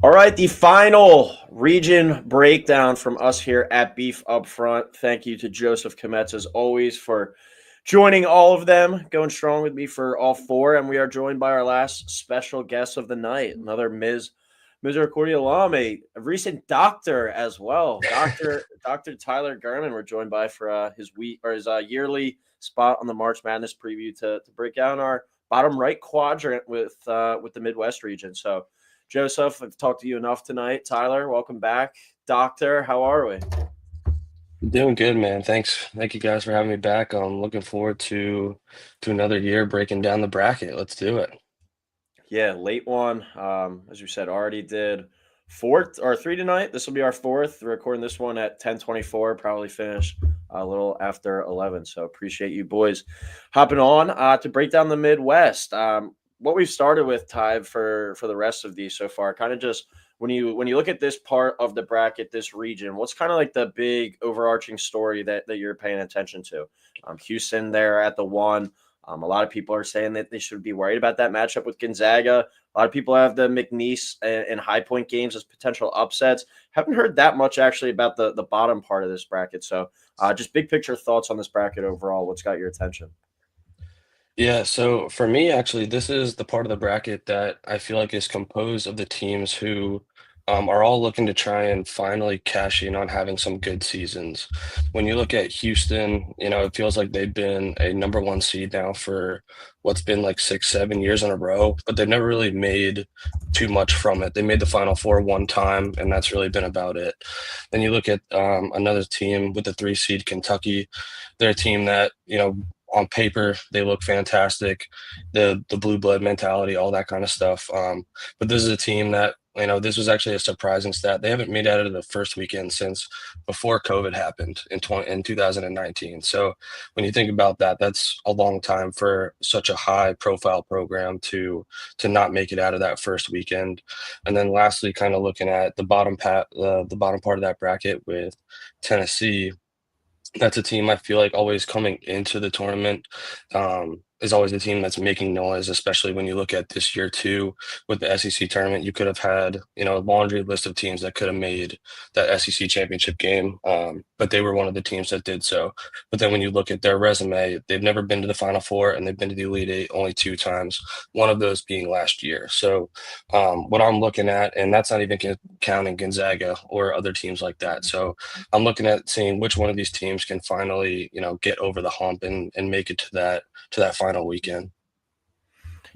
All right, the final region breakdown from us here at Beef Up Front. Thank you to Joseph Kmetz, as always, for joining all of them, going strong with me for all four. And we are joined by our last special guest of the night, another Ms. Misericordia alum, a recent doctor as well. Dr. Tyler Gurman, we're joined by for his yearly spot on the March Madness preview to break down our bottom right quadrant with the Midwest region. So Joseph, I've talked to you enough tonight. Tyler, welcome back. Doctor, how are we? Doing good, man. Thanks. Thank you guys for having me back. I'm looking forward to another year breaking down the bracket. Let's do it. Yeah, late one. As you said, already did fourth or three tonight. This will be our fourth. We're recording this one at 10:24. Probably finish a little after 11. So appreciate you boys hopping on to break down the Midwest. What we've started with, Ty, for the rest of these so far, kind of just when you look at this part of the bracket, this region, what's kind of like the big overarching story that you're paying attention to? Houston there at the one. A lot of people are saying that they should be worried about that matchup with Gonzaga. A lot of people have the McNeese and High Point games as potential upsets. Haven't heard that much actually about the bottom part of this bracket. So, just big picture thoughts on this bracket overall. What's got your attention? Yeah, so for me, actually, this is the part of the bracket that I feel like is composed of the teams who are all looking to try and finally cash in on having some good seasons. When you look at Houston, it feels like they've been a number one seed now for what's been like 6, 7 years in a row, but they've never really made too much from it. They made the Final Four one time, and that's really been about it. Then you look at another team with the 3 seed, Kentucky. They're a team that, on paper they look fantastic, the blue blood mentality, all that kind of stuff. But this is a team that, this was actually a surprising stat. They haven't made it out of the first weekend since before COVID happened in 2019. So when you think about that, that's a long time for such a high profile program to not make it out of that first weekend. And then lastly, kind of looking at the bottom part of that bracket with Tennessee. That's a team I feel like always coming into the tournament, is always a team that's making noise, especially when you look at this year too with the SEC tournament. You could have had, a laundry list of teams that could have made that SEC championship game, but they were one of the teams that did so. But then when you look at their resume, they've never been to the Final Four and they've been to the Elite Eight only 2 times, one of those being last year. So what I'm looking at, and that's not even counting Gonzaga or other teams like that. So I'm looking at seeing which one of these teams can finally, get over the hump and make it to that final weekend.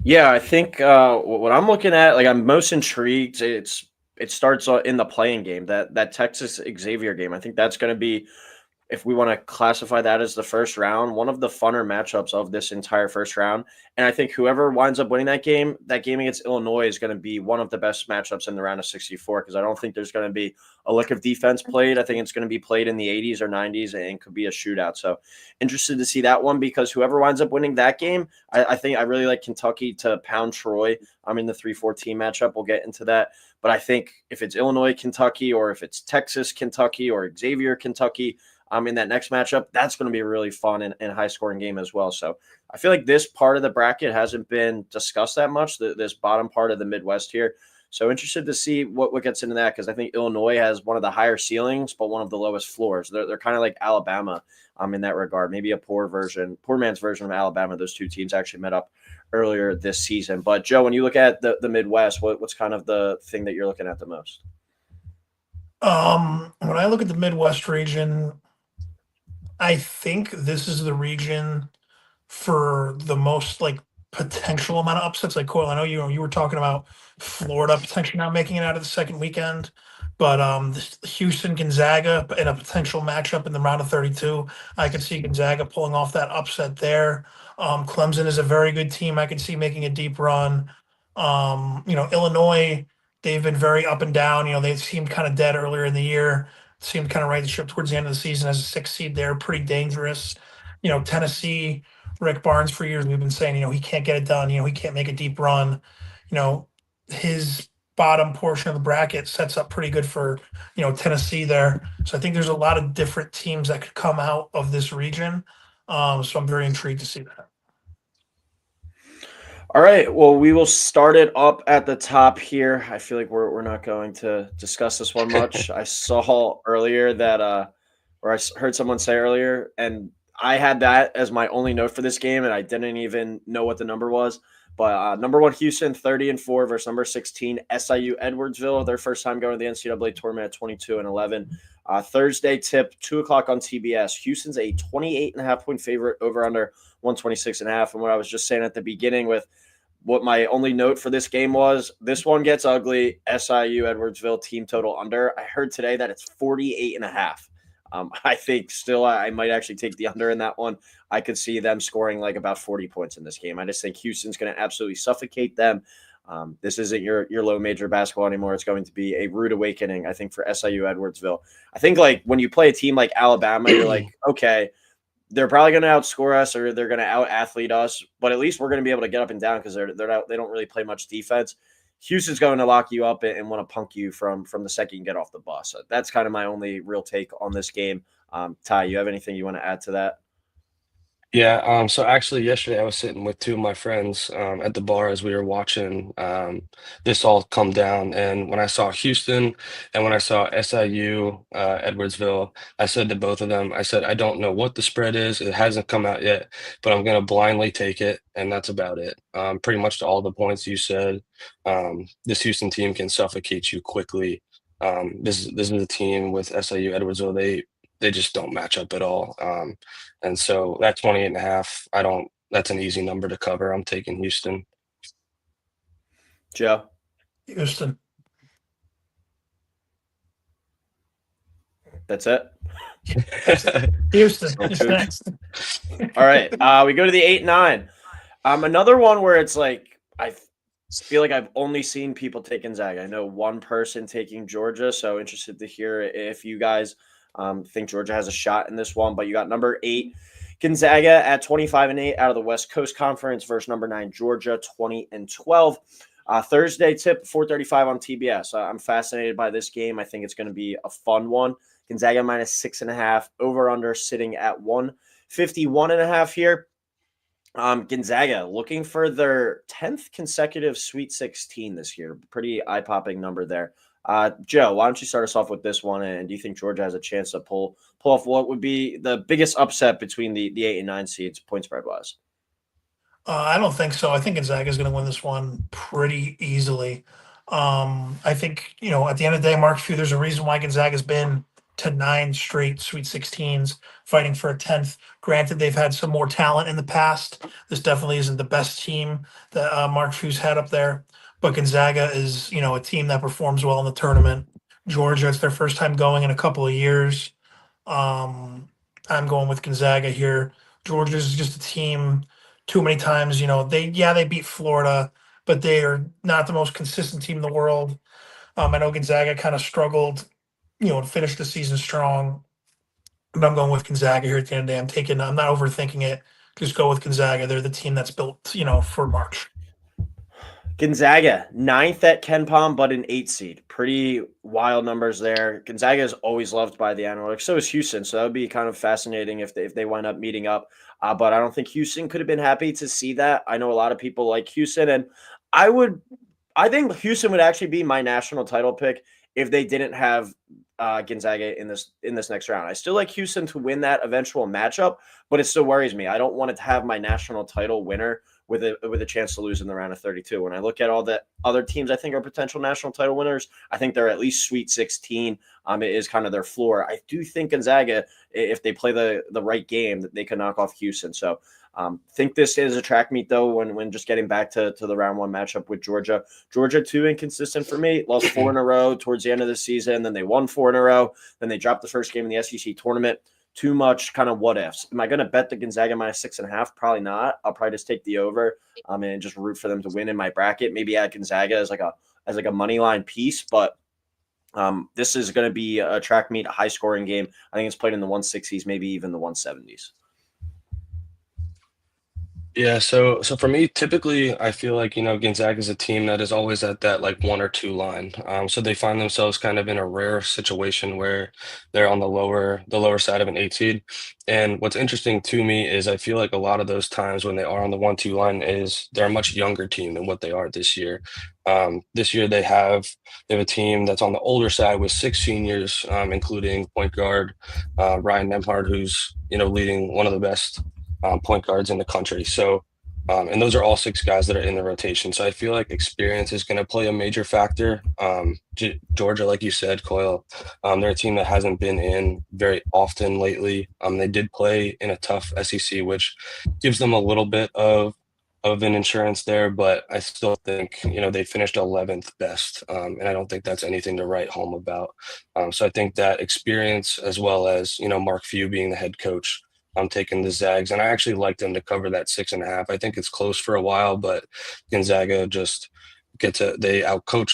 Yeah, I think what I'm looking at, like I'm most intrigued. It starts in the playing game, that Texas Xavier game. I think that's going to be, if we want to classify that as the first round, one of the funner matchups of this entire first round. And I think whoever winds up winning that game against Illinois is going to be one of the best matchups in the round of 64 because I don't think there's going to be a lick of defense played. I think it's going to be played in the 80s or 90s and could be a shootout. So interested to see that one because whoever winds up winning that game, I think I really like Kentucky to pound Troy. I'm in the 3-4 team matchup. We'll get into that. But I think if it's Illinois, Kentucky, or if it's Texas, Kentucky, or Xavier, Kentucky, in that next matchup, that's going to be a really fun and high scoring game as well. So I feel like this part of the bracket hasn't been discussed that much, this bottom part of the Midwest here. So interested to see what gets into that because I think Illinois has one of the higher ceilings, but one of the lowest floors. They're kind of like Alabama in that regard, maybe a poor man's version of Alabama. Those two teams actually met up earlier this season. But Joe, when you look at the Midwest, what's kind of the thing that you're looking at the most? When I look at the Midwest region, I think this is the region for the most like potential amount of upsets. Like Coyle, I know you were talking about Florida potentially not making it out of the second weekend, but Houston Gonzaga in a potential matchup in the round of 32, I could see Gonzaga pulling off that upset there. Clemson is a very good team. I could see making a deep run. Illinois, they've been very up and down. They seemed kind of dead earlier in the year. Seemed kind of right the ship towards the end of the season as a 6 seed. They're pretty dangerous. Tennessee, Rick Barnes for years we've been saying, he can't get it done. He can't make a deep run. His bottom portion of the bracket sets up pretty good for, Tennessee there. So I think there's a lot of different teams that could come out of this region. So I'm very intrigued to see that. All right. Well, we will start it up at the top here. I feel like we're not going to discuss this one much. I saw earlier that or heard someone say earlier, and I had that as my only note for this game, and I didn't even know what the number was. But number one Houston 30-4 versus number 16 SIU Edwardsville. Their first time going to the NCAA tournament at 22-11. Thursday tip 2 o'clock on TBS. Houston's a 28.5 point favorite over under 126.5. And what I was just saying at the beginning with what my only note for this game was, this one gets ugly. SIU Edwardsville team total under. I heard today that it's 48.5. I think still I might actually take the under in that one. I could see them scoring like about 40 points in this game. I just think Houston's going to absolutely suffocate them. This isn't your low major basketball anymore. It's going to be a rude awakening, I think, for SIU Edwardsville. I think like when you play a team like Alabama, you're like, okay, they're probably going to outscore us or they're going to out athlete us, but at least we're going to be able to get up and down because they don't really play much defense. Houston's going to lock you up and want to punk you from the second you get off the bus. So that's kind of my only real take on this game. Ty, you have anything you want to add to that? Yeah, so actually yesterday I was sitting with two of my friends at the bar as we were watching this all come down. And when I saw Houston and when I saw SIU Edwardsville, I said to both of them, I said, I don't know what the spread is. It hasn't come out yet, but I'm going to blindly take it. And that's about it. Pretty much to all the points you said, this Houston team can suffocate you quickly. This is a team with SIU Edwardsville. They just don't match up at all. And so that 28.5, that's an easy number to cover. I'm taking Houston. Joe? Houston. That's it? Houston is next. All right. We go to the 8-9. Another one where it's like I feel like I've only seen people take Gonzaga. I know one person taking Georgia, so interested to hear if you guys think Georgia has a shot in this one. But you got number 8 Gonzaga at 25-8 out of the West Coast Conference versus number 9 Georgia 20-12. Thursday tip 4:35 on TBS. I'm fascinated by this game. I think it's going to be a fun one. Gonzaga -6.5, over under sitting at 151.5 here. Gonzaga looking for their 10th consecutive Sweet 16 this year. Pretty eye-popping number there. Joe, why don't you start us off with this one? And do you think Georgia has a chance to pull off what would be the biggest upset between the 8 and 9 seeds, point spread wise? I don't think so. I think Gonzaga is going to win this one pretty easily. I think, at the end of the day, Mark Few, there's a reason why Gonzaga's been to 9 straight Sweet 16s, fighting for a 10th. Granted, they've had some more talent in the past. This definitely isn't the best team that Mark Few's had up there. But Gonzaga is, a team that performs well in the tournament. Georgia, it's their first time going in a couple of years. I'm going with Gonzaga here. Georgia's just a team. Too many times, they beat Florida, but they are not the most consistent team in the world. I know Gonzaga kind of struggled, to finish the season strong. But I'm going with Gonzaga here at the end of the day. I'm not overthinking it. Just go with Gonzaga. They're the team that's built, for March. Gonzaga, 9th at Ken Palm, but an 8 seed. Pretty wild numbers there. Gonzaga is always loved by the analytics. So is Houston. So that would be kind of fascinating if they wind up meeting up. But I don't think Houston could have been happy to see that. I know a lot of people like Houston, and I think Houston would actually be my national title pick if they didn't have Gonzaga in this next round. I still like Houston to win that eventual matchup, but it still worries me. I don't want to have my national title winner with a chance to lose in the round of 32. When I look at all the other teams I think are potential national title winners, I think they're at least Sweet 16. It is kind of their floor. I do think Gonzaga, if they play the right game, that they can knock off Houston. So think this is a track meet though when just getting back to the round 1 matchup with Georgia. Georgia too inconsistent for me. Lost 4 in a row towards the end of the season. Then they won 4 in a row. Then they dropped the first game in the SEC tournament. Too much kind of what ifs. Am I going to bet the Gonzaga -6.5? Probably not. I'll probably just take the over and just root for them to win in my bracket. Maybe add Gonzaga as like a money line piece, but this is going to be a track meet, a high scoring game. I think it's played in the 160s, maybe even the 170s. Yeah, so for me, typically, I feel like, Gonzaga is a team that is always at that like 1 or 2 line. So they find themselves kind of in a rare situation where they're on the lower side of an 8 seed. And what's interesting to me is I feel like a lot of those times when they are on the 1-2 line is they're a much younger team than what they are this year. This year they have a team that's on the older side with 6 seniors, including point guard Ryan Nemhard, who's leading one of the best point guards in the country. So, and those are all 6 guys that are in the rotation. So I feel like experience is going to play a major factor. Georgia, like you said, Coyle, they're a team that hasn't been in very often lately. They did play in a tough SEC, which gives them a little bit of an insurance there, but I still think they finished 11th best, and I don't think that's anything to write home about. So I think that experience, as well as Mark Few being the head coach, I'm taking the Zags, and I actually like them to cover that 6.5. I think it's close for a while, but Gonzaga just they'll outcoach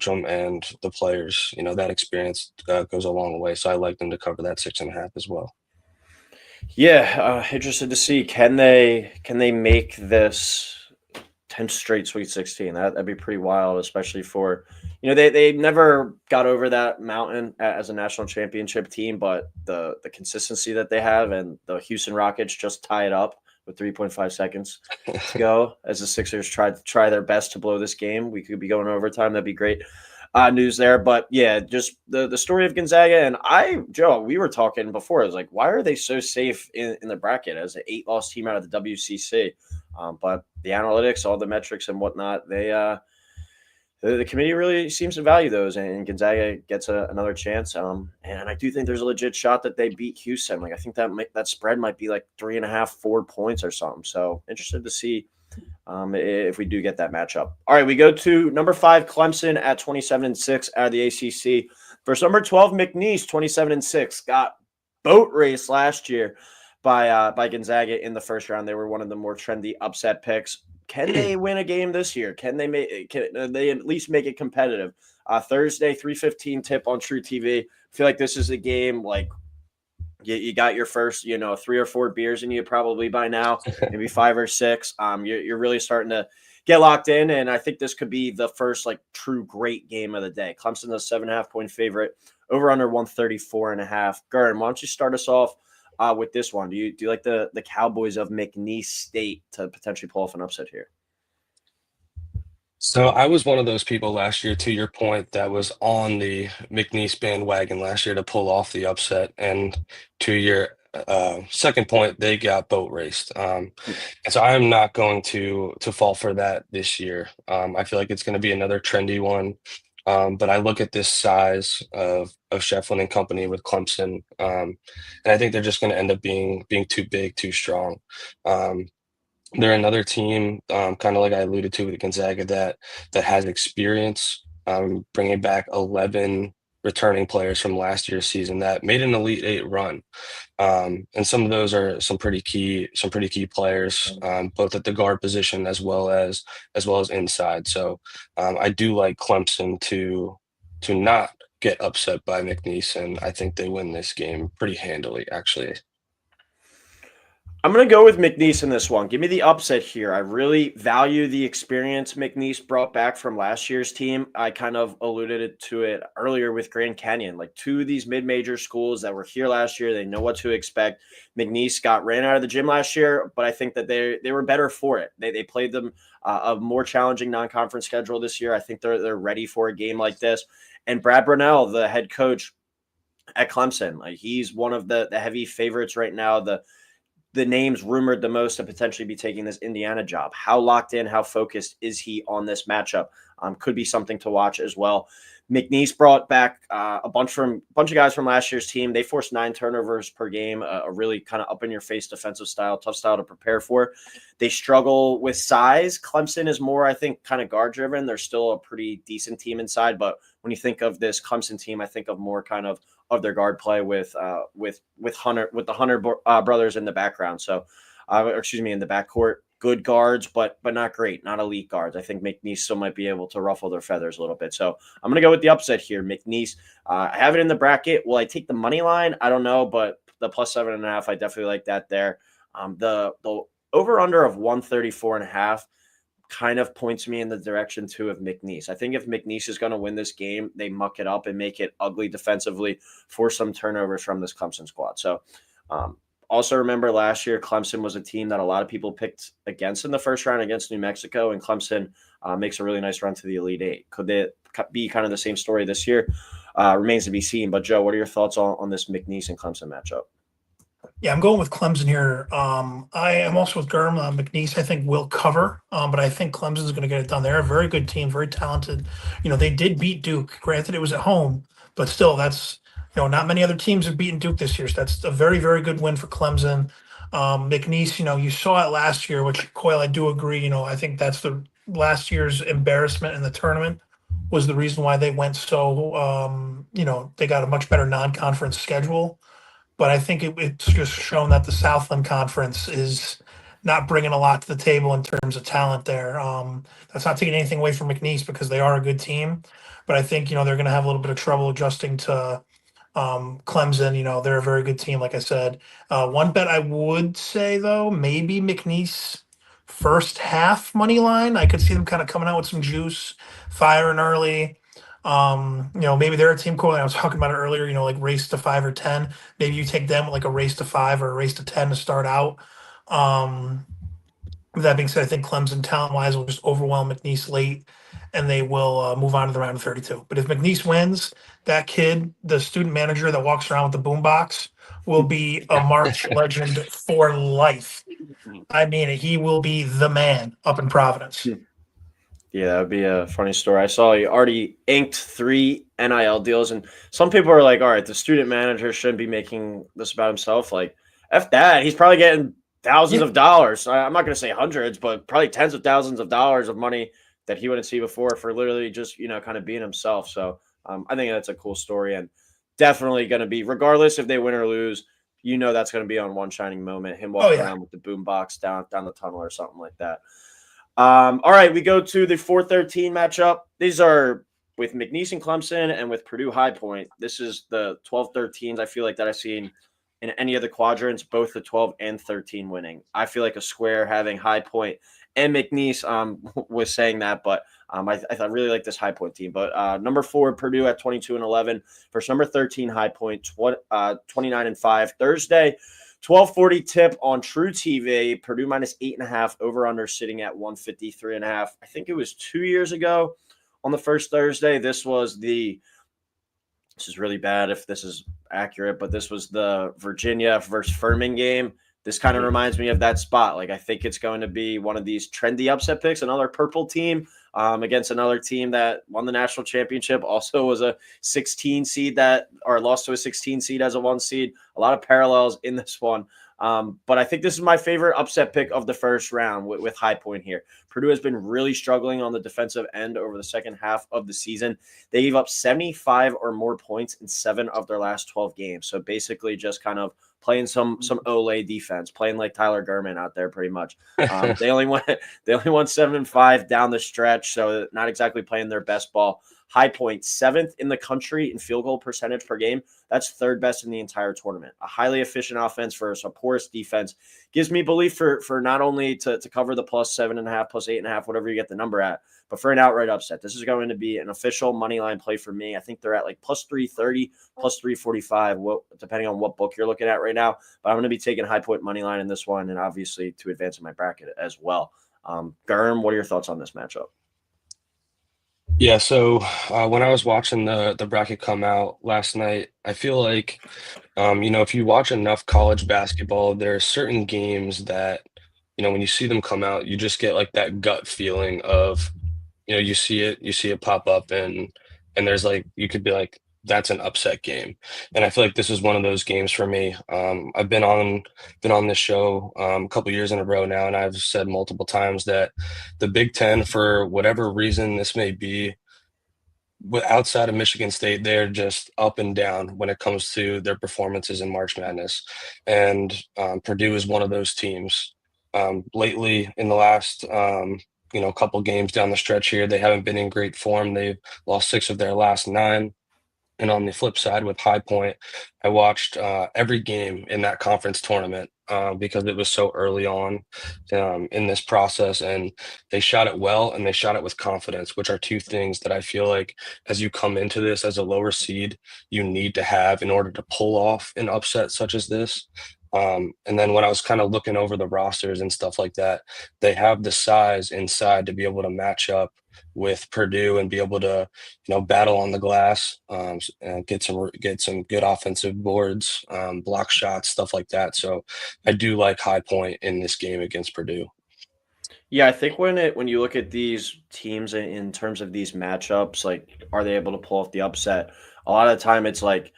them, and the players, that experience goes a long way. So I like them to cover that 6.5 as well. Yeah, interested to see can they make this 10 straight Sweet 16. That'd be pretty wild, especially for they never got over that mountain as a national championship team, but the consistency that they have, and the Houston Rockets just tie it up with 3.5 seconds to go as the Sixers try their best to blow this game. We could be going overtime. That'd be great news there. But yeah, just the story of Gonzaga. And Joe, we were talking before. I was like, why are they so safe in the bracket as an 8-loss team out of the WCC? But the analytics, all the metrics and whatnot, the committee really seems to value those, and Gonzaga gets another chance. And I do think there's a legit shot that they beat Houston. Like, I think that spread might be like 3.5, 4 points or something. So interested to see if we do get that matchup. All right, we go to number 5, Clemson at 27-6 out of the ACC. Versus number 12, McNeese, 27-6. Got boat race last year by Gonzaga in the first round. They were one of the more trendy upset picks. Can they win a game this year? Can they at least make it competitive? Thursday, 3:15 tip on True TV. I feel like this is a game like you got your first, 3 or 4 beers in you probably by now, maybe 5 or 6. You're really starting to get locked in, and I think this could be the first like true great game of the day. Clemson, the 7.5-point favorite, over under 134.5. Gurren, why don't you start us off with this one? Do you like the Cowboys of McNeese State to potentially pull off an upset here? So I was one of those people last year, to your point, that was on the McNeese bandwagon last year to pull off the upset. And to your second point, they got boat raced. And so I'm not going to fall for that this year. I feel like it's going to be another trendy one. But I look at this size of Shefflin and company with Clemson, and I think they're just going to end up being too big, too strong. Um, they're another team, kind of like I alluded to with Gonzaga, that has experience, bringing back 11 returning players from last year's season that made an Elite Eight run, and some of those are some pretty key players, both at the guard position as well as inside. So I do like Clemson to not get upset by McNeese, and I think they win this game pretty handily, actually. I'm going to go with McNeese in this one. Give me the upset here. I really value the experience McNeese brought back from last year's team. I kind of alluded to it earlier with Grand Canyon. Like, two of these mid-major schools that were here last year, they know what to expect. McNeese got ran out of the gym last year, but I think that they were better for it. They played them a more challenging non-conference schedule this year. I think they're ready for a game like this. And Brad Brownell, the head coach at Clemson, like, he's one of the heavy favorites right now. The names rumored the most to potentially be taking this Indiana job. How locked in, how focused is he on this matchup? Could be something to watch as well. McNeese brought back a bunch of guys from last year's team. They forced 9 turnovers per game, a really kind of up-in-your-face defensive style, tough style to prepare for. They struggle with size. Clemson is more, I think, kind of guard-driven. They're still a pretty decent team inside, but when you think of this Clemson team, I think of more kind of their guard play with the Hunter brothers in the background. So, in the backcourt. Good guards, but not great, not elite guards. I think McNeese still might be able to ruffle their feathers a little bit. So I'm going to go with the upset here. McNeese, I have it in the bracket. Will I take the money line? I don't know, but the plus 7.5, I definitely like that there. The over under of 134.5 kind of points me in the direction too of McNeese. I think if McNeese is going to win this game, they muck it up and make it ugly defensively, force some turnovers from this Clemson squad. So also remember last year, Clemson was a team that a lot of people picked against in the first round against New Mexico, and Clemson makes a really nice run to the Elite Eight. Could it be kind of the same story this year? Remains to be seen. But Joe, what are your thoughts on this McNeese and Clemson matchup? Yeah, I'm going with Clemson here. I am also with Germ. McNeese, I think, will cover, but I think Clemson's going to get it done. They're a very good team, very talented. They did beat Duke. Granted, it was at home, but still, that's not many other teams have beaten Duke this year. So that's a very, very good win for Clemson. McNeese, you saw it last year, which Coyle, I do agree. I think that's the last year's embarrassment in the tournament was the reason why they went so. They got a much better non-conference schedule. But I think it's just shown that the Southland Conference is not bringing a lot to the table in terms of talent there. That's not taking anything away from McNeese because they are a good team. But I think, they're going to have a little bit of trouble adjusting to Clemson. They're a very good team, like I said. One bet I would say, though, maybe McNeese first half money line. I could see them kind of coming out with some juice, firing early. Maybe they're a team Coyle. I was talking about it earlier, like race to 5 or 10. Maybe you take them like a race to 5 or a race to 10 to start out. With that being said, I think Clemson talent-wise will just overwhelm McNeese late, and they will move on to the round of 32. But if McNeese wins, that kid, the student manager that walks around with the boombox, will be a March legend for life. I mean, he will be the man up in Providence. Yeah, that would be a funny story. I saw he already inked 3 NIL deals, and some people are like, all right, the student manager shouldn't be making this about himself. Like, F that. He's probably getting thousands of dollars. I'm not going to say hundreds, but probably tens of thousands of dollars of money that he wouldn't see before for literally just, kind of being himself. So I think that's a cool story and definitely going to be, regardless if they win or lose, that's going to be on one shining moment, him walking around with the boombox down the tunnel or something like that. All right, we go to the 4-13 matchup. These are with McNeese and Clemson and with Purdue High Point. This is the 12-13s I feel like that I've seen in any of the quadrants, both the 12 and 13 winning. I feel like a square having High Point and McNeese was saying that, but I really like this High Point team. But number 4, Purdue at 22-11 versus number 13, High Point, 29-5. Thursday, 12:40 tip on True TV. Purdue minus 8.5, over under sitting at 153.5. I think it was 2 years ago on the first Thursday. This is really bad if this is accurate, but this was the Virginia versus Furman game. This kind of reminds me of that spot. Like, I think it's going to be one of these trendy upset picks, another purple team against another team that won the national championship, also was a 16 seed or lost to a 16 seed as a 1 seed. A lot of parallels in this one. But I think this is my favorite upset pick of the first round with High Point here. Purdue has been really struggling on the defensive end over the second half of the season. They gave up 75 or more points in 7 of their last 12 games. So basically just kind of playing some Olay defense, playing like Tyler Gurman out there pretty much. They only won 7-5 down the stretch, so not exactly playing their best ball. High Point, 7th in the country in field goal percentage per game. That's 3rd best in the entire tournament. A highly efficient offense for a porous defense gives me belief for not only to cover the plus 7.5, plus 8.5, whatever you get the number at, but for an outright upset. This is going to be an official money line play for me. I think they're at like plus 330, plus 345, depending on what book you're looking at right now. But I'm going to be taking High Point money line in this one, and obviously to advance in my bracket as well. Gurm, what are your thoughts on this matchup? Yeah, so when I was watching the bracket come out last night, I feel like, if you watch enough college basketball, there are certain games that, when you see them come out, you just get like that gut feeling of, you see it pop up and there's like, you could be like, that's an upset game. And I feel like this is one of those games for me. I've been on this show a couple years in a row now, and I've said multiple times that the Big Ten, for whatever reason this may be, outside of Michigan State, they're just up and down when it comes to their performances in March Madness. And Purdue is one of those teams. Lately, in the last couple games down the stretch here, they haven't been in great form. They've lost 6 of their last 9. And on the flip side with High Point, I watched every game in that conference tournament. because it was so early on in this process, and they shot it well and they shot it with confidence, which are two things that I feel like as you come into this as a lower seed, you need to have in order to pull off an upset such as this. And then when I was kind of looking over the rosters and stuff like that, they have the size inside to be able to match up with Purdue and be able to, battle on the glass, and get some good offensive boards, block shots, stuff like that. So I do like High Point in this game against Purdue. Yeah, I think when you look at these teams in terms of these matchups, like are they able to pull off the upset? A lot of the time it's like,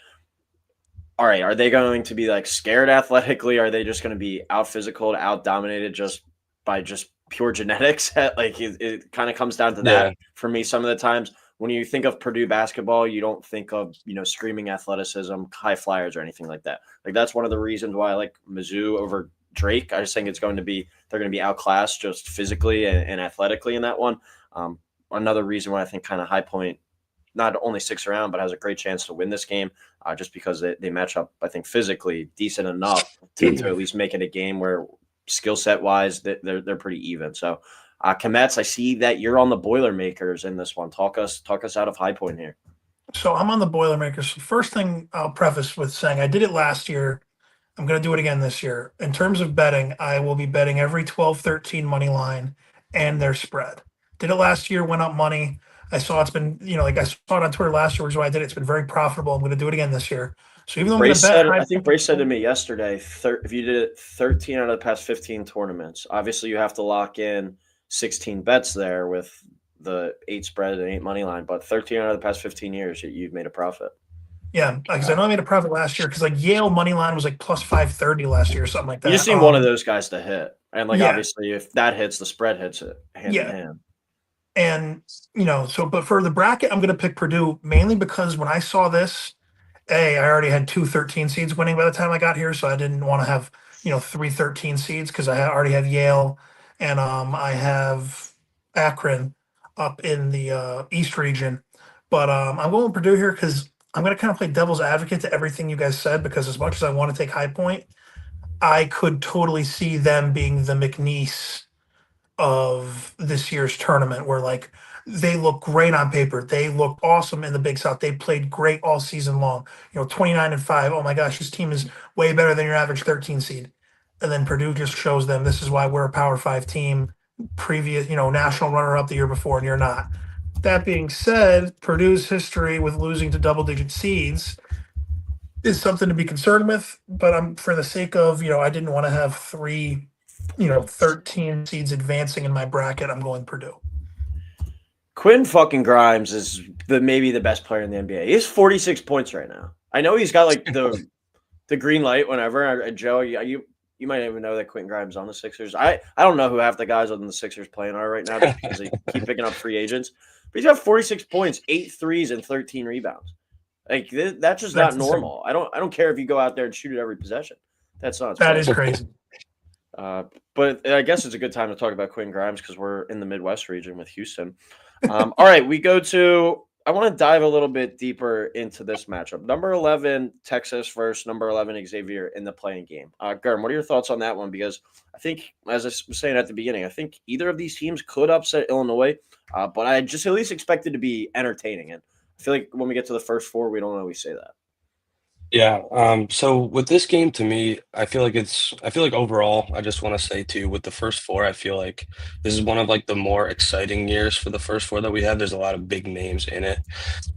all right, are they going to be like scared athletically? Are they just going to be out physical, out dominated just by just pure genetics? Like it kind of comes down to Yeah. that for me. Some of the times when you think of Purdue basketball, you don't think of, screaming athleticism, high flyers or anything like that. Like that's one of the reasons why I like Mizzou over Drake. I just think they're going to be outclassed just physically and athletically in that one. Another reason why I think kind of High Point not only sticks around, but has a great chance to win this game, just because they match up, I think, physically decent enough to at least make it a game where skill set wise they're pretty even. So, Kmetz, I see that you're on the Boilermakers in this one. Talk us out of High Point here. So I'm on the Boilermakers. First thing I'll preface with saying I did it last year. I'm going to do it again this year. In terms of betting, I will be betting every 12-13 money line and their spread. Did it last year, went up money. I saw it's been, like I saw it on Twitter last year, which is why I did it. It's been very profitable. I'm going to do it again this year. So even though I'm going to bet, I think Brace said to me yesterday, if you did it 13 out of the past 15 tournaments, obviously you have to lock in 16 bets there with the 8 spread and 8 money line, but 13 out of the past 15 years, you've made a profit. Yeah, because I know I made a profit last year because like Yale money line was like plus 530 last year or something like that. You just need one of those guys to hit, and obviously if that hits, the spread hits it hand in hand. And but for the bracket, I'm going to pick Purdue mainly because when I saw this, I already had 2 13 seeds winning by the time I got here, so I didn't want to have 3 13 seeds because I already have Yale and I have Akron up in the East region. But I'm going with Purdue here because I'm going to kind of play devil's advocate to everything you guys said because as much as I want to take High Point, I could totally see them being the McNeese of this year's tournament where like they look great on paper. They look awesome in the Big South. They played great all season long. 29-5. Oh my gosh, this team is way better than your average 13 seed. And then Purdue just shows them this is why we're a Power 5 team. Previous, national runner up the year before, and you're not. That being said, Purdue's history with losing to double-digit seeds is something to be concerned with. But I'm for the sake of, I didn't want to have 13 seeds advancing in my bracket. I'm going Purdue. Quinn fucking Grimes is maybe the best player in the NBA. He has 46 points right now. I know he's got like the green light whenever. Joe, you might even know that Quentin Grimes on the Sixers. I don't know who half the guys on the Sixers playing are right now just because they keep picking up free agents. But he's got 46 points, 8 threes, and 13 rebounds. Like that's just not normal. I don't care if you go out there and shoot it every possession. That's not. That is crazy. But I guess it's a good time to talk about Quentin Grimes because we're in the Midwest region with Houston. All right, I want to dive a little bit deeper into this matchup. Number 11, Texas versus number 11, Xavier in the playing game. Gurm, what are your thoughts on that one? Because I think, as I was saying at the beginning, I think either of these teams could upset Illinois, but I just at least expect it to be entertaining. And I feel like when we get to the first 4, we don't always say that. Yeah. So with this game, to me, I feel like overall, I just want to say too, with the first 4, I feel like this is one of like the more exciting years for the first 4 that we have. There's a lot of big names in it.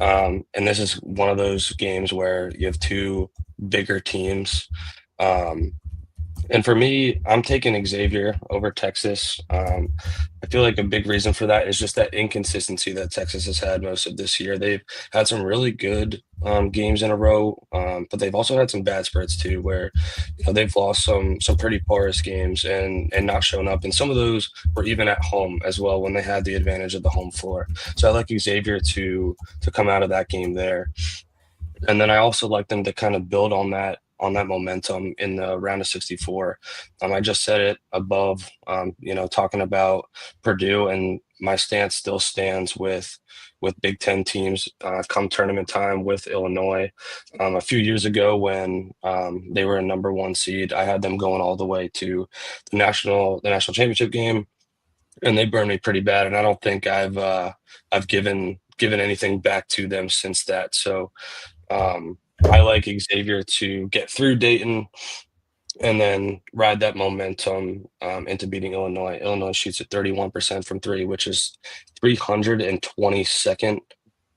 And this is one of those games where you have 2 bigger teams. And for me, I'm taking Xavier over Texas. I feel like a big reason for that is just that inconsistency that Texas has had most of this year. They've had some really good games in a row, but they've also had some bad spurts too, where they've lost some pretty porous games and not shown up. And some of those were even at home as well when they had the advantage of the home floor. So I like Xavier to come out of that game there. And then I also like them to kind of build on that momentum in the round of 64. I just said it above, talking about Purdue, and my stance still stands with, with Big Ten teams come tournament time with Illinois. A few years ago when they were a number one seed, I had them going all the way to the national championship game, and they burned me pretty bad. And I don't think I've given anything back to them since that. So I like Xavier to get through Dayton and then ride that momentum into beating Illinois. Illinois shoots at 31% from three, which is 322nd,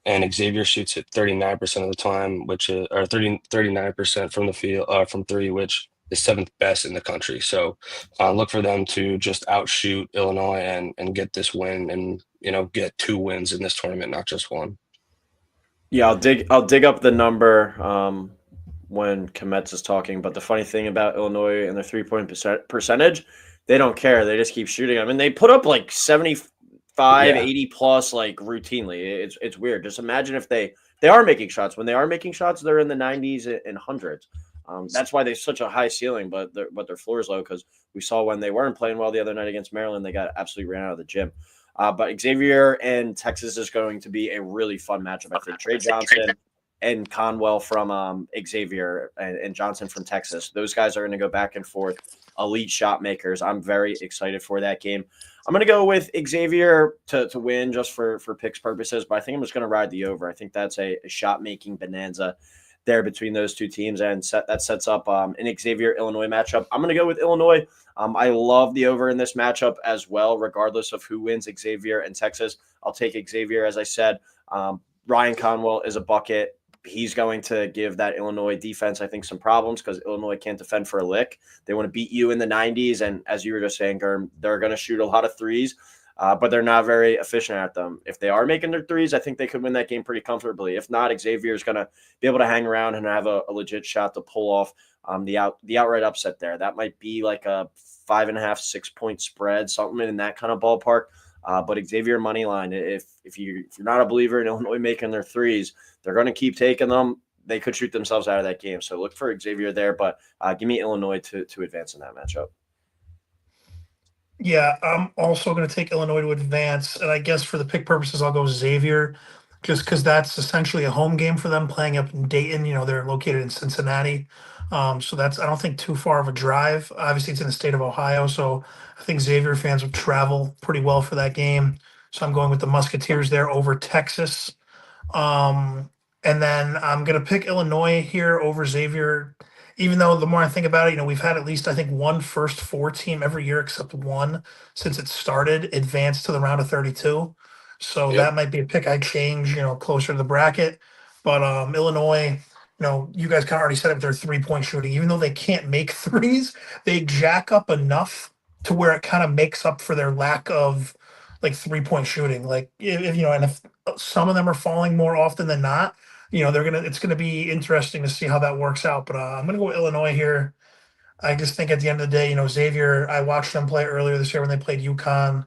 and Xavier shoots at 39% of the time, which is 39% from the field from three, which is seventh best in the country. So look for them to just outshoot Illinois and get this win, and get 2 wins in this tournament, not just one. Yeah, I'll dig up the number when Kmetz is talking. But the funny thing about Illinois and their 3-point percentage, they don't care. They just keep shooting. I mean, they put up like 75, Yeah. 80 plus like routinely. It's weird. Just imagine if they are making shots. When they are making shots, they're in the 90s and hundreds. That's why they have such a high ceiling, but their floor is low, because we saw when they weren't playing well the other night against Maryland, they got absolutely ran out of the gym. But Xavier and Texas is going to be a really fun matchup. I think Trey Johnson and Conwell from Xavier and Johnson from Texas, those guys are going to go back and forth, elite shot makers. I'm very excited for that game. I'm going to go with Xavier to win just for picks purposes, but I think I'm just going to ride the over. I think that's a shot-making bonanza there between those two teams, and that sets up an Xavier-Illinois matchup. I'm going to go with Illinois. I love the over in this matchup as well, regardless of who wins, Xavier and Texas. I'll take Xavier, as I said. Ryan Conwell is a bucket. He's going to give that Illinois defense, I think, some problems, because Illinois can't defend for a lick. They want to beat you in the 90s, and as you were just saying, Germ, they're going to shoot a lot of threes, but they're not very efficient at them. If they are making their threes, I think they could win that game pretty comfortably. If not, Xavier is going to be able to hang around and have a legit shot to pull off the outright upset there. That might be like a 5.5, 6 point spread, something in that kind of ballpark. But Xavier money line, if you're not a believer in Illinois making their threes, they're going to keep taking them. They could shoot themselves out of that game. So look for Xavier there, but give me Illinois to advance in that matchup. Yeah, I'm also going to take Illinois to advance, and I guess for the pick purposes, I'll go Xavier, just because that's essentially a home game for them, playing up in Dayton. They're located in Cincinnati, so that's, I don't think, too far of a drive. Obviously, it's in the state of Ohio, so I think Xavier fans would travel pretty well for that game. So I'm going with the Musketeers there over Texas. Um, and then I'm going to pick Illinois here over Xavier, even though the more I think about it, we've had at least, I think, one first four team every year except one since it started advance to the round of 32. So Yep. that might be a pick I change, closer to the bracket. But Illinois, you guys kind of already set up their 3-point shooting. Even though they can't make threes, they jack up enough to where it kind of makes up for their lack of like 3-point shooting. Like and if some of them are falling more often than not, it's gonna be interesting to see how that works out. But I'm gonna go with Illinois here. I just think at the end of the day, Xavier, I watched them play earlier this year when they played UConn.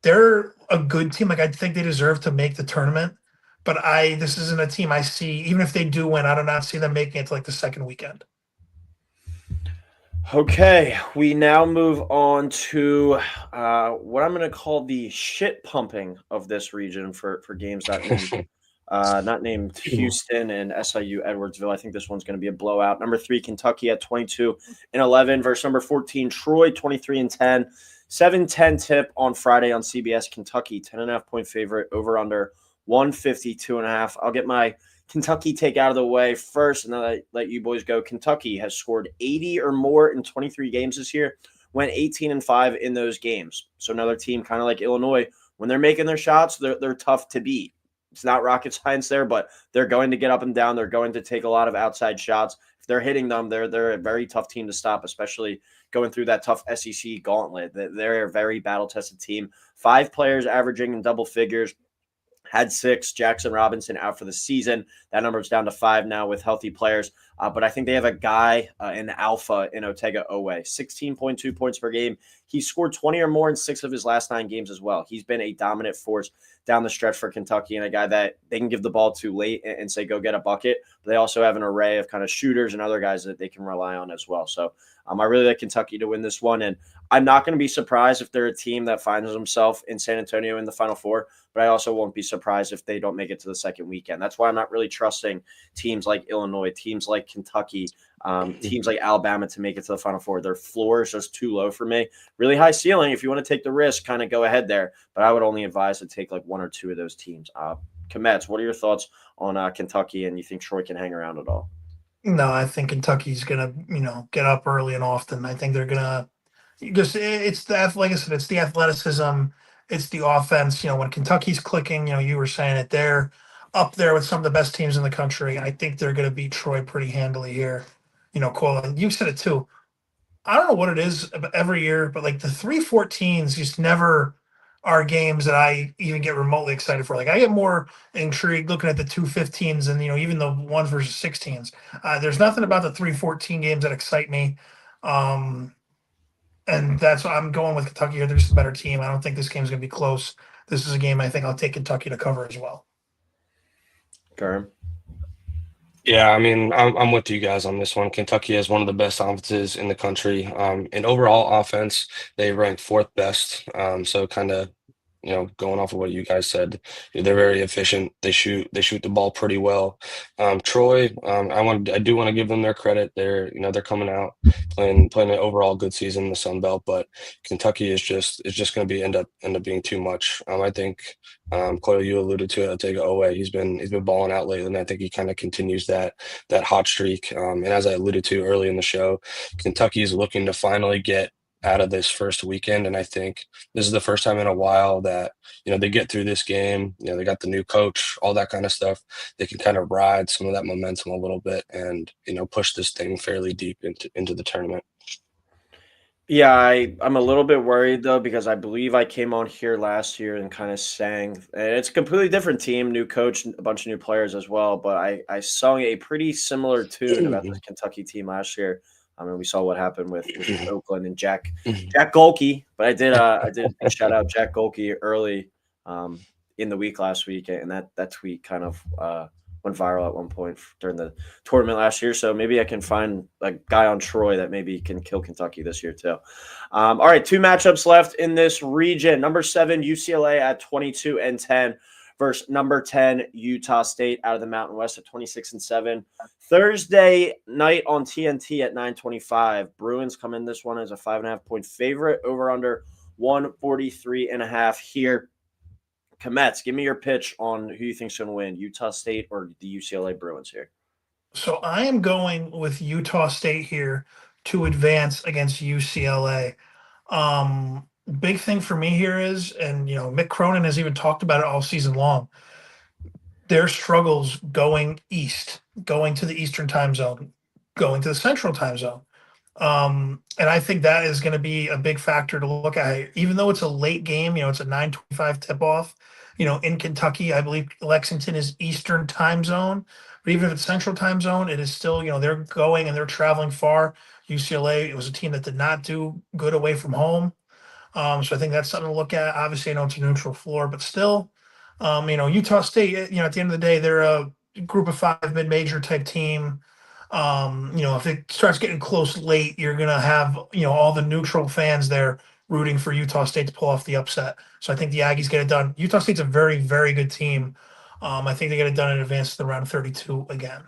They're a good team. Like, I think they deserve to make the tournament. But this isn't a team I see, even if they do win, I do not see them making it to like the second weekend. Okay, we now move on to what I'm going to call the shit pumping of this region for games not named Houston and SIU Edwardsville. I think this one's going to be a blowout. Number 3, Kentucky at 22-11 versus number 14, Troy 23-10. 7-10 tip on Friday on CBS. Kentucky 10.5 point favorite, over under 152.5. I'll get my Kentucky take out of the way first, and then I let you boys go. Kentucky has scored 80 or more in 23 games this year, went 18-5 in those games. So another team, kind of like Illinois, when they're making their shots, they're tough to beat. It's not rocket science there, but they're going to get up and down. They're going to take a lot of outside shots. If they're hitting them, they're a very tough team to stop, especially going through that tough SEC gauntlet. They're a very battle-tested team. 5 players averaging in double figures. Had 6. Jackson Robinson out for the season. That number is down to 5 now with healthy players. But I think they have a guy in alpha in Otega Owe. 16.2 points per game. He scored 20 or more in 6 of his last 9 games as well. He's been a dominant force down the stretch for Kentucky and a guy that they can give the ball to late and say, go get a bucket. But they also have an array of kind of shooters and other guys that they can rely on as well. So I really like Kentucky to win this one. And I'm not going to be surprised if they're a team that finds themselves in San Antonio in the Final Four, but I also won't be surprised if they don't make it to the second weekend. That's why I'm not really trusting teams like Illinois, teams like Kentucky, teams like Alabama to make it to the Final Four. Their floor is just too low for me. Really high ceiling. If you want to take the risk, kind of go ahead there, but I would only advise to take like one or two of those teams. Kmetz, what are your thoughts on Kentucky, and you think Troy can hang around at all? No, I think Kentucky's gonna, get up early and often. I think they're gonna just it's the like I said, it's the athleticism, it's the offense. When Kentucky's clicking, you were saying it, they're up there with some of the best teams in the country. I think they're gonna beat Troy pretty handily here. Cole, and you said it too. I don't know what it is every year, but like the 3-14s just never are games that I even get remotely excited for. Like I get more intrigued looking at the 2-15s and even the 1s versus 16s. There's nothing about the 3-14 games that excite me. And that's why I'm going with Kentucky here. They're just a better team. I don't think this game's going to be close. This is a game I think I'll take Kentucky to cover as well. Karim? Yeah, I mean, I'm with you guys on this one. Kentucky has one of the best offenses in the country. In overall offense, they rank fourth best. So kind of, going off of what you guys said, they're very efficient. They shoot the ball pretty well. Troy, I do want to give them their credit. They're coming out playing an overall good season in the Sun Belt, but Kentucky is just going to be end up being too much. I think Coyle, you alluded to it. I'll take it away. He's been balling out lately, and I think he kind of continues that hot streak. And as I alluded to early in the show, Kentucky is looking to finally get out of this first weekend, and I think this is the first time in a while that they get through this game. They got the new coach, all that kind of stuff. They can kind of ride some of that momentum a little bit, and push this thing fairly deep into the tournament. Yeah, I'm a little bit worried though, because I believe I came on here last year and kind of sang, and it's a completely different team, new coach, a bunch of new players as well. But I sung a pretty similar tune about this Kentucky team last year. I mean, we saw what happened with Oakland and Jack Golke, but I did shout out Jack Golke early in the week last week, and that tweet kind of went viral at one point during the tournament last year. So maybe I can find a guy on Troy that maybe can kill Kentucky this year too. All right, two matchups left in this region. Number 7 UCLA at 22-10 versus number 10 Utah State out of the Mountain West at 26-7. Thursday night on TNT at 9:25. Bruins come in this one as a 5.5-point favorite. Over under 143.5 here. Kmetz, give me your pitch on who you think's going to win, Utah State or the UCLA Bruins here. So I am going with Utah State here to advance against UCLA. Big thing for me here is, and Mick Cronin has even talked about it all season long, their struggles going east, going to the Eastern time zone, going to the Central time zone. And I think that is going to be a big factor to look at. Even though it's a late game, it's a 9:25 tip-off. In Kentucky, I believe Lexington is Eastern time zone. But even if it's Central time zone, it is still, they're going and they're traveling far. UCLA, it was a team that did not do good away from home. So I think that's something to look at. Obviously, I know it's a neutral floor, but still, Utah State, at the end of the day, they're a group of 5 mid-major type team. If it starts getting close late, you're going to have, all the neutral fans there rooting for Utah State to pull off the upset. So I think the Aggies get it done. Utah State's a very, very good team. I think they get it done in advance to the round of 32 again.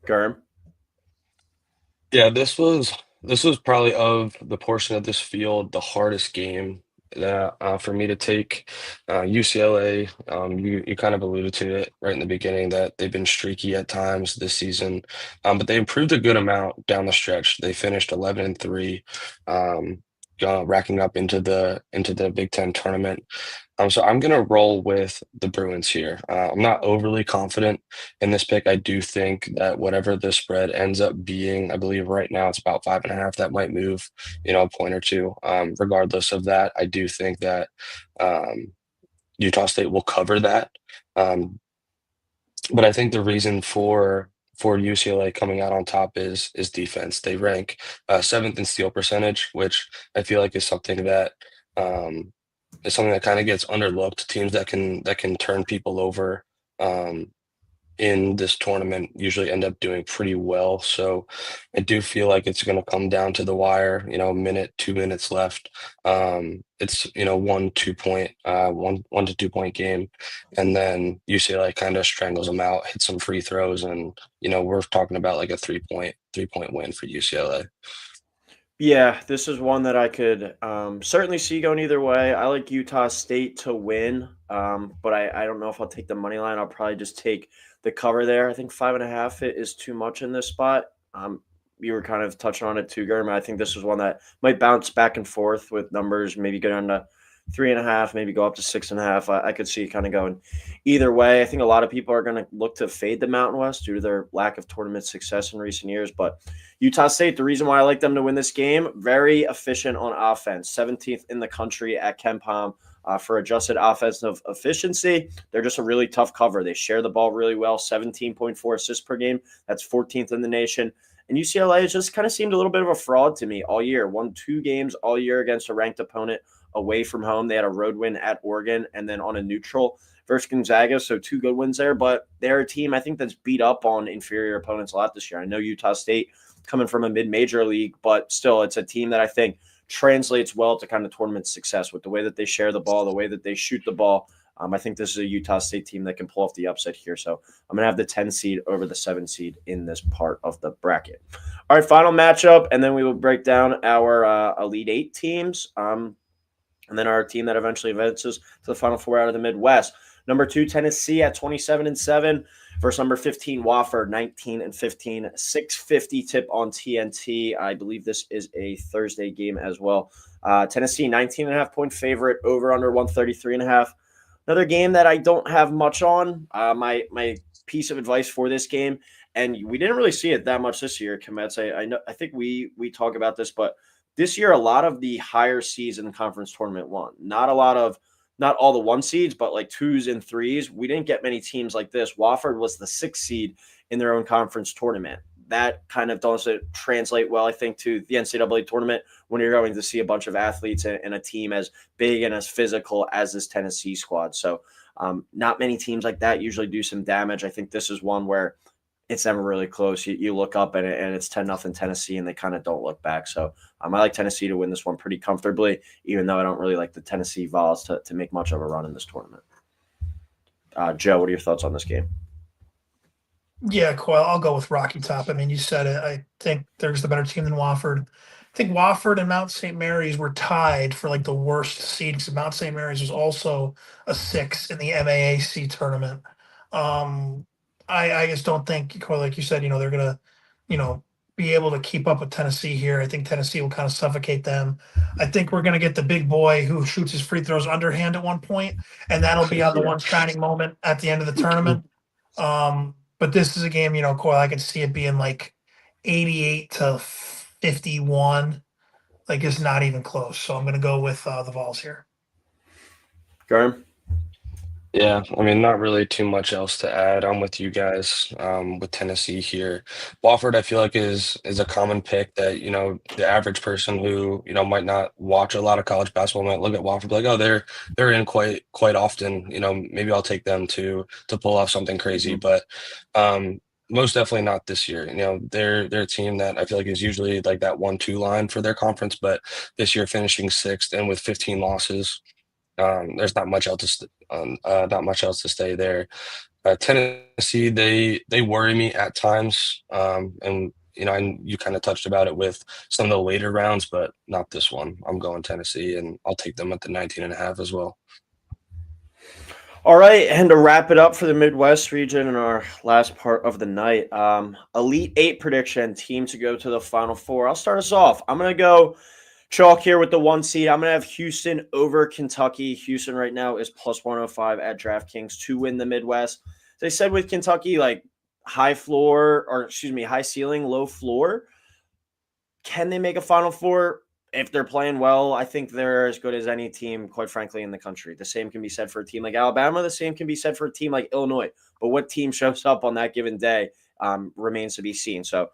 Gurm? Yeah, this was probably of the portion of this field the hardest game that for me to take. UCLA, you kind of alluded to it right in the beginning that they've been streaky at times this season, but they improved a good amount down the stretch. They finished 11-3, racking up into the Big Ten tournament. So I'm going to roll with the Bruins here. I'm not overly confident in this pick. I do think that whatever the spread ends up being, I believe right now it's about 5.5. That might move, a point or two. Regardless of that, I do think that Utah State will cover that. But I think the reason for UCLA coming out on top is defense. They rank 7th in steal percentage, which I feel like is something that is something that kind of gets underlooked. Teams that can turn people over in this tournament usually end up doing pretty well. So I do feel like it's going to come down to the wire, a minute, 2 minutes left. It's, 1 2 point, 1 to 2 point game. And then UCLA kind of strangles them out, hit some free throws. And, we're talking about like a 3 point win for UCLA. Yeah, this is one that I could certainly see going either way. I like Utah State to win, but I don't know if I'll take the money line. I'll probably just take the cover there. I think 5.5 is too much in this spot. You were kind of touching on it too, Gurm. I think this is one that might bounce back and forth with numbers, maybe go down to 3.5, maybe go up to 6.5. I could see it kind of going either way. I think a lot of people are going to look to fade the Mountain West due to their lack of tournament success in recent years, but Utah State, the reason why I like them to win this game, very efficient on offense, 17th in the country at KenPom for adjusted offensive efficiency. They're just a really tough cover. They share the ball really well, 17.4 assists per game. That's 14th in the nation. And UCLA has just kind of seemed a little bit of a fraud to me all year. Won 2 games all year against a ranked opponent away from home. They had a road win at Oregon and then on a neutral versus Gonzaga. So 2 good wins there. But they're a team, I think, that's beat up on inferior opponents a lot this year. I know Utah State coming from a mid-major league, but still it's a team that I think translates well to kind of tournament success with the way that they share the ball, the way that they shoot the ball. I think this is a Utah State team that can pull off the upset here. So I'm going to have the 10 seed over the 7 seed in this part of the bracket. All right, final matchup, and then we will break down our Elite 8 teams, and then our team that eventually advances to the Final Four out of the Midwest. Number 2, Tennessee at 27-7 versus number 15, Wofford, 19-15, 6:50 tip on TNT. I believe this is a Thursday game as well. Tennessee, 19.5-point favorite, over under 133.5. Another game that I don't have much on. My piece of advice for this game, and we didn't really see it that much this year, Kmetz. I think we talk about this, but this year a lot of the higher seeds in the conference tournament won. Not all the 1 seeds, but like 2s and 3s. We didn't get many teams like this. Wofford was the 6th seed in their own conference tournament. That kind of doesn't translate well, I think, to the NCAA tournament when you're going to see a bunch of athletes and a team as big and as physical as this Tennessee squad. So not many teams like that usually do some damage. I think this is one where it's never really close. You look up and it's 10-0 Tennessee, and they kind of don't look back. So I like Tennessee to win this one pretty comfortably, even though I don't really like the Tennessee Vols to make much of a run in this tournament. Joe, what are your thoughts on this game? Yeah, Coyle, I'll go with Rocky Top. I mean, you said it. I think there's the better team than Wofford. I think Wofford and Mount St. Mary's were tied for like the worst seeds. Mount St. Mary's was also a 6 in the MAAC tournament. I just don't think, Coyle, like you said, they're gonna, be able to keep up with Tennessee here. I think Tennessee will kind of suffocate them. I think we're gonna get the big boy who shoots his free throws underhand at one point, and that'll be on the one shining moment at the end of the tournament. But this is a game, Coyle, I can see it being like 88-51. Like, it's not even close. So I'm going to go with the Vols here. Gurm? Yeah, I mean, not really too much else to add. I'm with you guys with Tennessee here. Wofford, I feel like is a common pick that, the average person who, might not watch a lot of college basketball might look at Wofford like, oh, they're in quite often. Maybe I'll take them to pull off something crazy. But most definitely not this year. They're a team that I feel like is usually like that 1-2 line for their conference, but this year finishing 6th and with 15 losses. There's not much else to stay there. Tennessee, they worry me at times, and you kind of touched about it with some of the later rounds, but not this one. I'm going Tennessee, and I'll take them at the 19.5 as well. All right, and to wrap it up for the Midwest region in our last part of the night, Elite 8 prediction, team to go to the Final Four. I'll start us off. I'm going to go chalk here with the 1 seed. I'm going to have Houston over Kentucky. Houston right now is plus 105 at DraftKings to win the Midwest. As I said with Kentucky, like high ceiling, low floor. Can they make a Final Four? If they're playing well, I think they're as good as any team, quite frankly, in the country. The same can be said for a team like Alabama. The same can be said for a team like Illinois. But what team shows up on that given day remains to be seen. So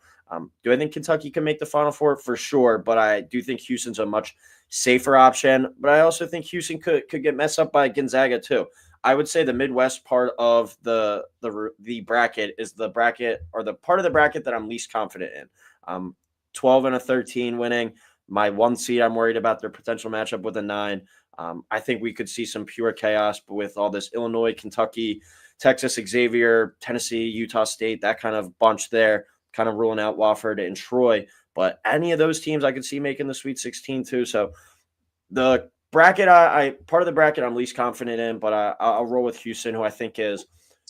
do I think Kentucky can make the Final Four? For sure. But I do think Houston's a much safer option. But I also think Houston could get messed up by Gonzaga too. I would say the Midwest part of the bracket is the bracket, or the part of the bracket that I'm least confident in. 12 and a 13 winning. My 1 seed, I'm worried about their potential matchup with a 9. I think we could see some pure chaos with all this Illinois, Kentucky, Texas, Xavier, Tennessee, Utah State, that kind of bunch there, kind of ruling out Wofford and Troy. But any of those teams I could see making the Sweet 16 too. So the bracket, I part of the bracket I'm least confident in, but I'll roll with Houston, who I think is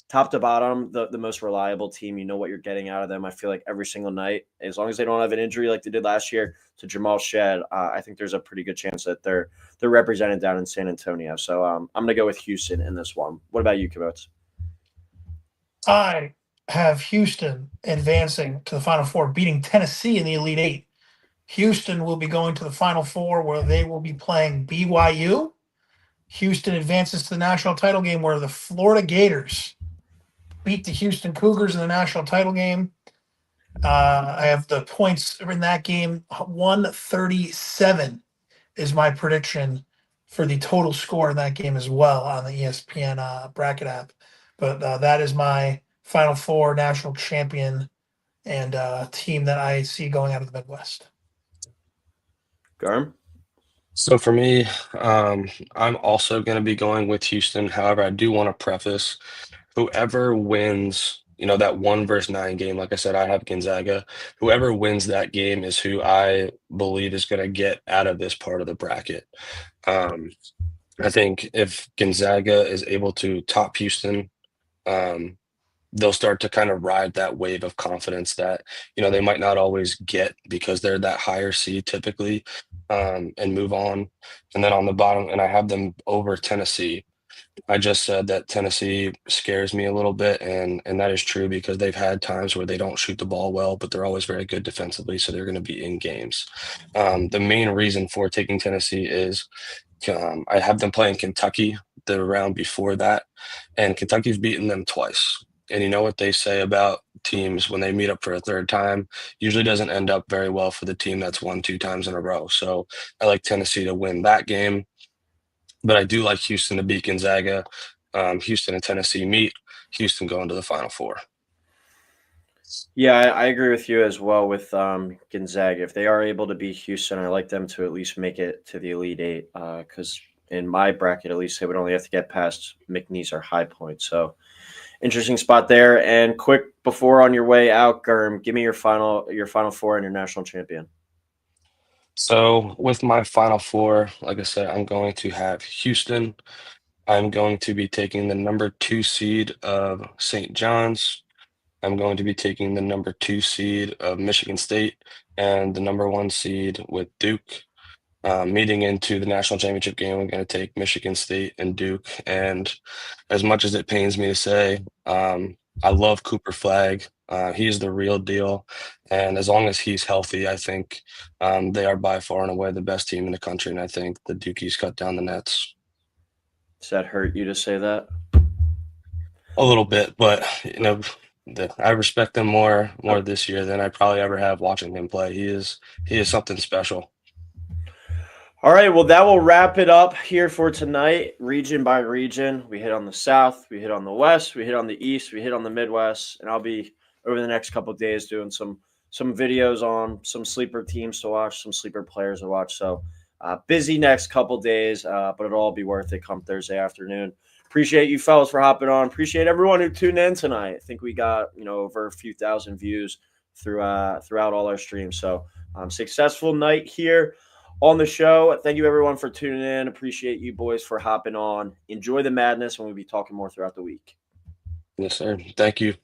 top to bottom the most reliable team. You know what you're getting out of them. I feel like every single night, as long as they don't have an injury like they did last year to Jamal Shed, I think there's a pretty good chance that they're represented down in San Antonio. So I'm going to go with Houston in this one. What about you, Kmetz? I have Houston advancing to the Final Four, beating Tennessee in the Elite Eight. Houston will be going to the Final Four, where they will be playing BYU. Houston advances to the national title game, where the Florida Gators beat the Houston Cougars in the national title game. I have the points in that game. 137 is my prediction for the total score in that game as well on the ESPN bracket app. But that is my Final Four national champion and team that I see going out of the Midwest. Garm? So for me, I'm also going to be going with Houston. However, I do want to preface whoever wins, that 1 versus 9 game. Like I said, I have Gonzaga. Whoever wins that game is who I believe is going to get out of this part of the bracket. I think if Gonzaga is able to top Houston, they'll start to kind of ride that wave of confidence that they might not always get because they're that higher seed typically, and move on. And then on the bottom, and I have them over Tennessee. I just said that Tennessee scares me a little bit, and that is true because they've had times where they don't shoot the ball well, but they're always very good defensively, so they're going to be in games. The main reason for taking Tennessee is I have them playing Kentucky the round before that, and Kentucky's beaten them twice. And you know what they say about teams when they meet up for a third time, usually doesn't end up very well for the team that's won 2 times in a row. So I like Tennessee to win that game, but I do like Houston to beat Gonzaga. Houston and Tennessee meet. Houston going to the Final Four. Yeah, I agree with you as well with Gonzaga. If they are able to beat Houston, I like them to at least make it to the Elite Eight, because in my bracket, at least, they would only have to get past McNeese or High Point. So interesting spot there. And quick, before on your way out, Germ, give me your final four and your national champion. So with my Final Four, like I said, I'm going to have Houston. I'm going to be taking the number 2 seed of St. John's. I'm going to be taking the number 2 seed of Michigan State and the number 1 seed with Duke. Meeting into the national championship game, I'm going to take Michigan State and Duke. And as much as it pains me to say, I love Cooper Flagg. He's the real deal. And as long as he's healthy, I think they are by far and away the best team in the country. And I think the Dukies cut down the nets. Does that hurt you to say that? A little bit, but I respect him more this year than I probably ever have watching him play. He is something special. All right, well, that will wrap it up here for tonight, region by region. We hit on the South, we hit on the West, we hit on the East, we hit on the Midwest, and I'll be over the next couple of days doing some videos on some sleeper teams to watch, some sleeper players to watch. So busy next couple days, but it'll all be worth it come Thursday afternoon. Appreciate you fellas for hopping on. Appreciate everyone who tuned in tonight. I think we got over a few thousand views throughout all our streams. So successful night here on the show. Thank you everyone for tuning in. Appreciate you boys for hopping on. Enjoy the madness, and we'll be talking more throughout the week. Yes, sir. Thank you.